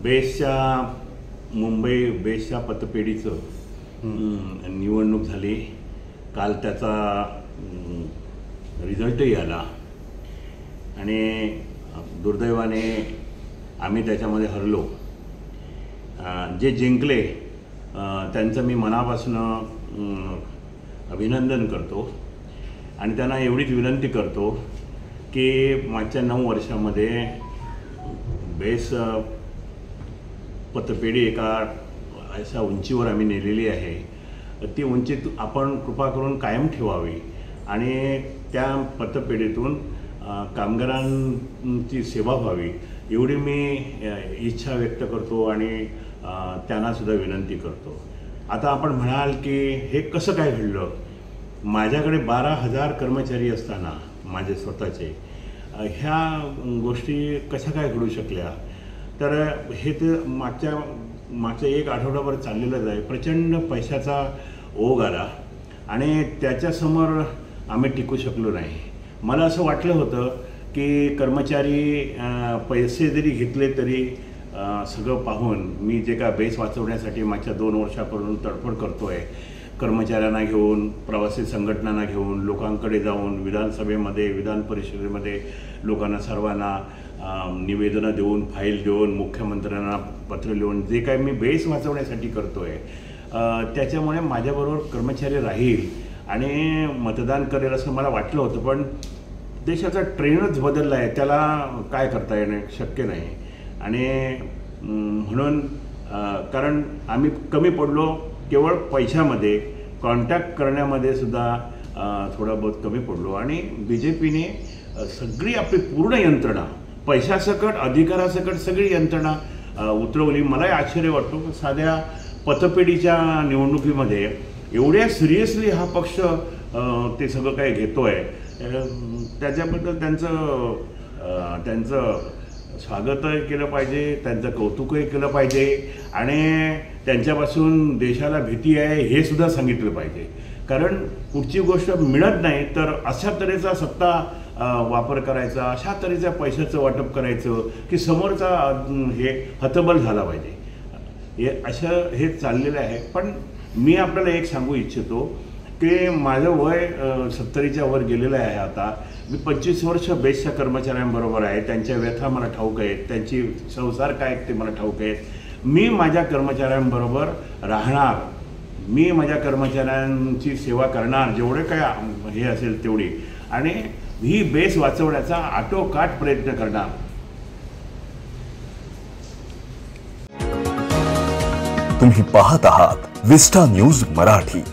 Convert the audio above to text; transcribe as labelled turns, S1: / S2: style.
S1: बेस्टच्या मुंबई बेस्टच्या पतपेढीचं निवडणूक झाली. काल त्याचा रिझल्टही आला आणि दुर्दैवाने आम्ही त्याच्यामध्ये हरलो. जे जिंकले त्यांचं मी मनापासून अभिनंदन करतो आणि त्यांना एवढीच विनंती करतो की मागच्या 9 वर्षामध्ये बेस पतपेढी एका अशा उंचीवर आम्ही नेलेली आहे. ती उंची आपण कृपा करून कायम ठेवावी आणि त्या पतपेढीतून कामगारांची सेवा व्हावी एवढी मी इच्छा व्यक्त करतो आणि त्यांनासुद्धा विनंती करतो. आता आपण म्हणाल की हे कसं काय घडलं? माझ्याकडे 12,000 कर्मचारी असताना माझे स्वतःचे ह्या गोष्टी कशा काय घडू शकल्या? तर हे तर मागच्या 1 आठवडाभर चाललेलंच आहे. प्रचंड पैशाचा ओघ आला आणि त्याच्यासमोर आम्ही टिकू शकलो नाही. मला असं वाटलं होतं की कर्मचारी पैसे जरी घेतले तरी सगळं पाहून मी जे काय बेस वाचवण्यासाठी मागच्या 2 वर्षापासून तडफड करतो आहे, कर्मचाऱ्यांना घेऊन, प्रवासी संघटनांना घेऊन, लोकांकडे जाऊन, विधानसभेमध्ये, विधान परिषदेमध्ये लोकांना सर्वांना निवेदनं देऊन, फाईल देऊन, मुख्यमंत्र्यांना पत्र लिहून जे काय मी बेस वाचवण्यासाठी करतो आहे त्याच्यामुळे माझ्याबरोबर कर्मचारी राहील आणि मतदान करेल असं मला वाटलं होतं. पण देशाचा ट्रेंडच बदलला आहे, त्याला काय करता येणं शक्य नाही. आणि म्हणून कारण आम्ही कमी पडलो केवळ पैशामध्ये, कॉन्टॅक्ट करण्यामध्ये सुद्धा थोडा बहुत कमी पडलो आणि BJPने सगळी आपली पूर्ण यंत्रणा पैशासकट, अधिकारासकट सगळी यंत्रणा उतरवली. मलाही आश्चर्य वाटतो साध्या पतपेढीच्या निवडणुकीमध्ये एवढ्या सिरियसली हा पक्ष ते सगळं काय घेतो आहे. त्याच्याबद्दल त्यांचं स्वागतही केलं पाहिजे, त्यांचं कौतुकही केलं पाहिजे आणि त्यांच्यापासून देशाला भीती आहे हे सुद्धा सांगितलं पाहिजे. कारण पुढची गोष्ट मिळत नाही तर अशा तऱ्हेचा सत्ता वापर करायचा, अशा तऱ्हेच्या पैशाचं वाटप करायचं की समोरचा हे हतबल झाला पाहिजे. हे चाललेलं आहे. पण मी आपल्याला एक सांगू इच्छितो की माझं वय 70च्या वर गेलेलं आहे. आता मी 25 वर्ष बेस्टच्या कर्मचाऱ्यांबरोबर आहे. त्यांच्या व्यथा मला ठाऊक आहेत, त्यांची संसार काय ते मला ठाऊक आहेत. मी माझ्या कर्मचाऱ्यांबरोबर राहणार, मी माझ्या कर्मचाऱ्यांची सेवा करणार जेवढे काय हे असेल तेवढी आणि ही बेस वाचवण्याचा आटोकाट प्रयत्न करणार.
S2: तुम्ही पाहत आहात विस्टा न्यूज मराठी.